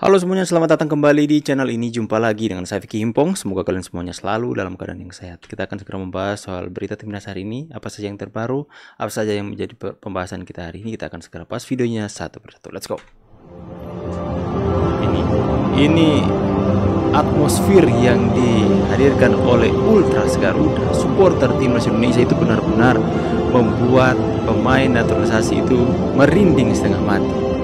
Halo semuanya, selamat datang kembali di channel ini. Jumpa lagi dengan saya Vicky Himpong. Semoga kalian semuanya selalu dalam keadaan yang sehat. Kita akan segera membahas soal berita timnas hari ini, apa saja yang terbaru, apa saja yang menjadi pembahasan kita hari ini. Kita akan segera bahas videonya satu persatu. Let's go. Ini atmosfer yang dihadirkan oleh Ultras Garuda, supporter timnas Indonesia, itu benar-benar membuat pemain naturalisasi itu merinding setengah mati.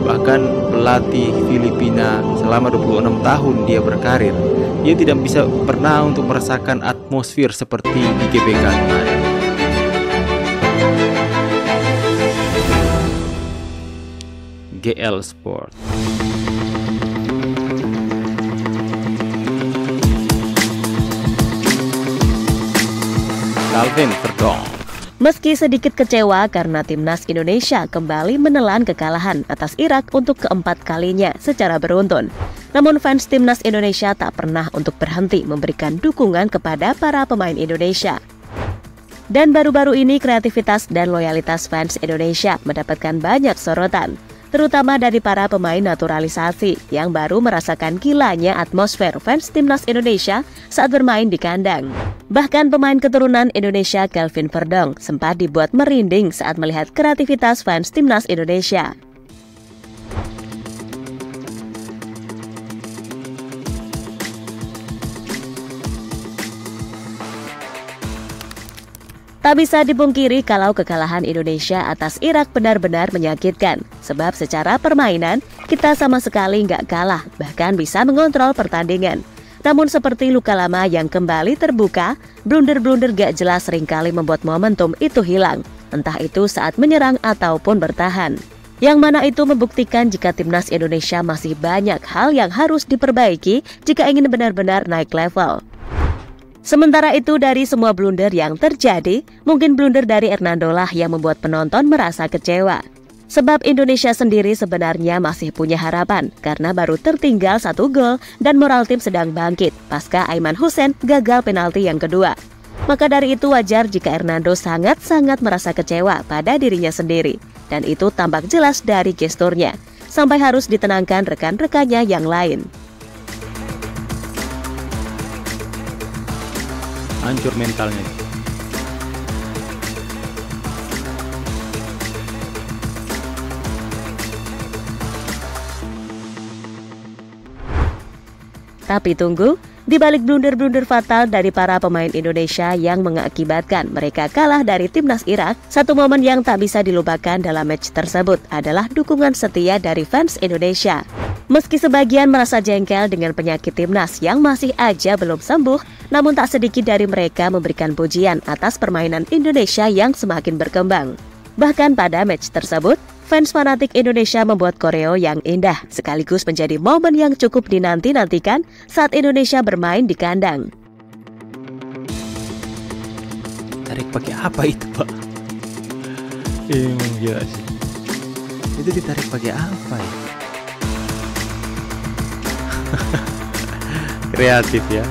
Bahkan pelatih Filipina selama 26 tahun dia berkarir, dia tidak bisa pernah untuk merasakan atmosfer seperti di GBK kemarin. GL Sport. Calvin Verdong. Meski sedikit kecewa karena timnas Indonesia kembali menelan kekalahan atas Irak untuk keempat kalinya secara beruntun, namun fans timnas Indonesia tak pernah untuk berhenti memberikan dukungan kepada para pemain Indonesia. Dan baru-baru ini kreativitas dan loyalitas fans Indonesia mendapatkan banyak sorotan, terutama dari para pemain naturalisasi yang baru merasakan gilanya atmosfer fans timnas Indonesia saat bermain di kandang. Bahkan pemain keturunan Indonesia Calvin Verdong sempat dibuat merinding saat melihat kreativitas fans timnas Indonesia. Tak bisa dipungkiri kalau kekalahan Indonesia atas Irak benar-benar menyakitkan, sebab secara permainan kita sama sekali nggak kalah, bahkan bisa mengontrol pertandingan. Namun seperti luka lama yang kembali terbuka, blunder-blunder gak jelas seringkali membuat momentum itu hilang, entah itu saat menyerang ataupun bertahan. Yang mana itu membuktikan jika timnas Indonesia masih banyak hal yang harus diperbaiki jika ingin benar-benar naik level. Sementara itu, dari semua blunder yang terjadi, mungkin blunder dari Hernando lah yang membuat penonton merasa kecewa. Sebab Indonesia sendiri sebenarnya masih punya harapan karena baru tertinggal 1 gol dan moral tim sedang bangkit pasca Aiman Hussein gagal penalti yang kedua. Maka dari itu wajar jika Hernando sangat-sangat merasa kecewa pada dirinya sendiri, dan itu tampak jelas dari gesturnya, sampai harus ditenangkan rekan-rekannya yang lain. Hancur mentalnya. Tapi tunggu, di balik blunder-blunder fatal dari para pemain Indonesia yang mengakibatkan mereka kalah dari timnas Irak, satu momen yang tak bisa dilupakan dalam match tersebut adalah dukungan setia dari fans Indonesia. Meski sebagian merasa jengkel dengan penyakit timnas yang masih aja belum sembuh, namun tak sedikit dari mereka memberikan pujian atas permainan Indonesia yang semakin berkembang. Bahkan pada match tersebut, fans fanatik Indonesia membuat koreo yang indah, sekaligus menjadi momen yang cukup dinanti-nantikan saat Indonesia bermain di kandang. Tarik pakai apa itu, Pak? Emang gila sih. Itu ditarik pakai apa ya? Kreatif ya.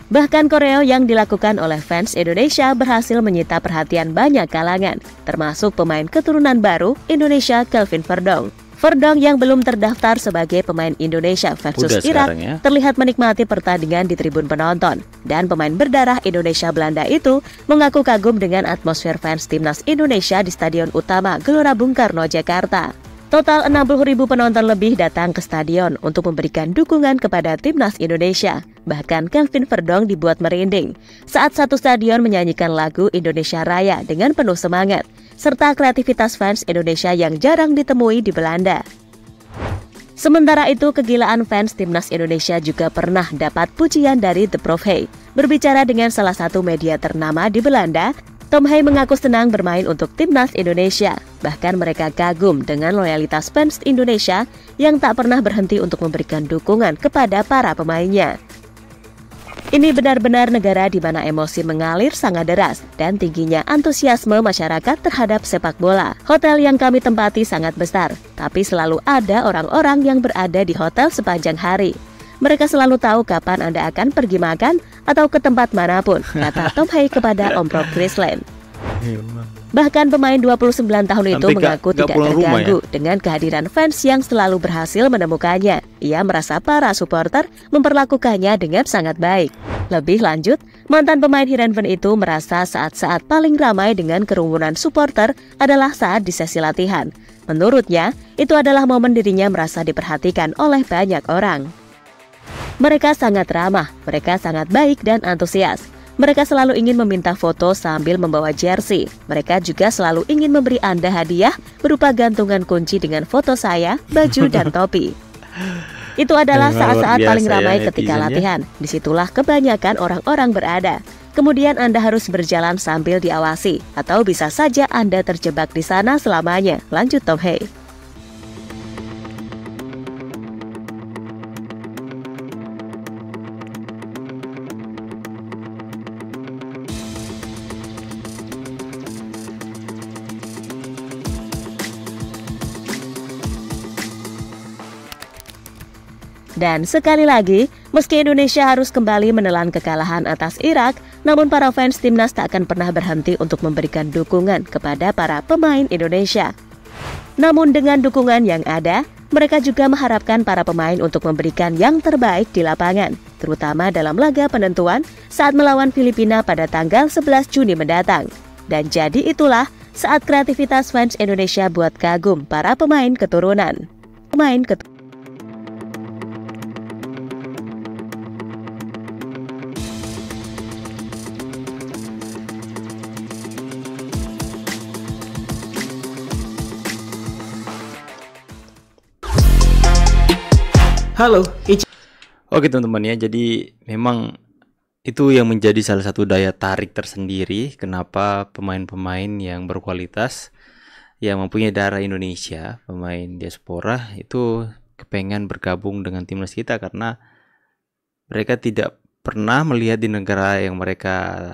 Bahkan koreo yang dilakukan oleh fans Indonesia berhasil menyita perhatian banyak kalangan, termasuk pemain keturunan baru Indonesia Calvin Verdong. Verdong yang belum terdaftar sebagai pemain Indonesia versus Irak terlihat menikmati pertandingan di tribun penonton, dan pemain berdarah Indonesia Belanda itu mengaku kagum dengan atmosfer fans timnas Indonesia di Stadion Utama Gelora Bung Karno, Jakarta. Total 60.000 penonton lebih datang ke stadion untuk memberikan dukungan kepada timnas Indonesia. Bahkan Calvin Verdong dibuat merinding saat satu stadion menyanyikan lagu Indonesia Raya dengan penuh semangat, serta kreativitas fans Indonesia yang jarang ditemui di Belanda. Sementara itu, kegilaan fans timnas Indonesia juga pernah dapat pujian dari The Prof. Hey. Berbicara dengan salah satu media ternama di Belanda, Tom Hey mengaku senang bermain untuk timnas Indonesia. Bahkan mereka kagum dengan loyalitas fans Indonesia yang tak pernah berhenti untuk memberikan dukungan kepada para pemainnya. Ini benar-benar negara di mana emosi mengalir sangat deras dan tingginya antusiasme masyarakat terhadap sepak bola. Hotel yang kami tempati sangat besar, tapi selalu ada orang-orang yang berada di hotel sepanjang hari. Mereka selalu tahu kapan Anda akan pergi makan atau ke tempat manapun, kata Tom Hei kepada Om Rob Grisland. Bahkan pemain 29 tahun itu mengaku tidak terganggu dengan kehadiran fans yang selalu berhasil menemukannya. Ia merasa para supporter memperlakukannya dengan sangat baik. Lebih lanjut, mantan pemain Heerenveen itu merasa saat-saat paling ramai dengan kerumunan supporter adalah saat di sesi latihan. Menurutnya, itu adalah momen dirinya merasa diperhatikan oleh banyak orang. Mereka sangat ramah, mereka sangat baik dan antusias. Mereka selalu ingin meminta foto sambil membawa jersey. Mereka juga selalu ingin memberi Anda hadiah berupa gantungan kunci dengan foto saya, baju, dan topi. Itu adalah saat-saat paling ramai ketika latihan. Disitulah kebanyakan orang-orang berada. Kemudian Anda harus berjalan sambil diawasi, atau bisa saja Anda terjebak di sana selamanya. Lanjut Tom Hei. Dan sekali lagi, meski Indonesia harus kembali menelan kekalahan atas Irak, namun para fans timnas tak akan pernah berhenti untuk memberikan dukungan kepada para pemain Indonesia. Namun dengan dukungan yang ada, mereka juga mengharapkan para pemain untuk memberikan yang terbaik di lapangan, terutama dalam laga penentuan saat melawan Filipina pada tanggal 11 Juni mendatang. Dan jadi itulah saat kreativitas fans Indonesia buat kagum para pemain keturunan. Halo, oke teman-teman ya, jadi memang itu yang menjadi salah satu daya tarik tersendiri kenapa pemain-pemain yang berkualitas yang mempunyai darah Indonesia, pemain diaspora itu kepengen bergabung dengan timnas kita, karena mereka tidak pernah melihat di negara yang mereka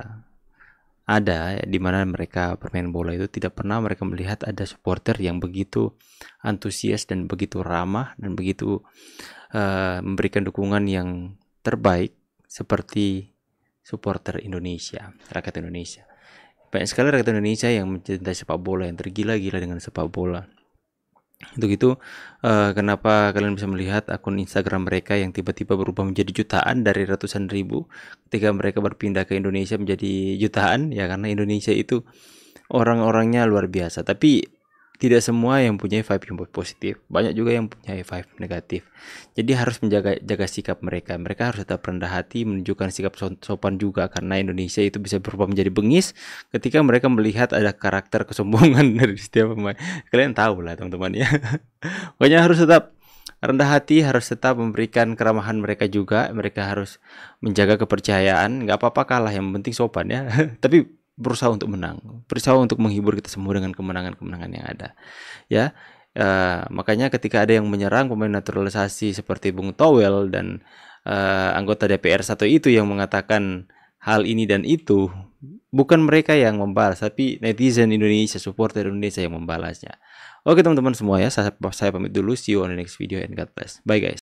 ada, di mana mereka bermain bola itu tidak pernah mereka melihat ada supporter yang begitu antusias dan begitu ramah dan begitu memberikan dukungan yang terbaik seperti supporter Indonesia, rakyat Indonesia. Banyak sekali rakyat Indonesia yang mencintai sepak bola, yang tergila-gila dengan sepak bola. Untuk itu, kenapa kalian bisa melihat akun Instagram mereka yang tiba-tiba berubah menjadi jutaan dari ratusan ribu ketika mereka berpindah ke Indonesia menjadi jutaan, ya karena Indonesia itu orang-orangnya luar biasa. Tapi tidak semua yang punya vibe yang positif, banyak juga yang punya vibe negatif. Jadi harus menjaga sikap mereka. Mereka harus tetap rendah hati, menunjukkan sikap sopan juga, karena Indonesia itu bisa berubah menjadi bengis ketika mereka melihat ada karakter kesombongan dari setiap pemain. Kalian tahu lah teman-teman ya. Pokoknya harus tetap rendah hati, harus tetap memberikan keramahan mereka juga. Mereka harus menjaga kepercayaan. Nggak apa-apa kalah, yang penting sopan ya. Tapi berusaha untuk menang, berusaha untuk menghibur kita semua dengan kemenangan-kemenangan yang ada, ya. Makanya ketika ada yang menyerang pemain naturalisasi seperti Bung Towel dan anggota DPR satu itu yang mengatakan hal ini dan itu, bukan mereka yang membalas, tapi netizen Indonesia, supporter Indonesia yang membalasnya. Oke teman-teman semua ya, saya pamit dulu, see you on the next video and God bless. Bye guys.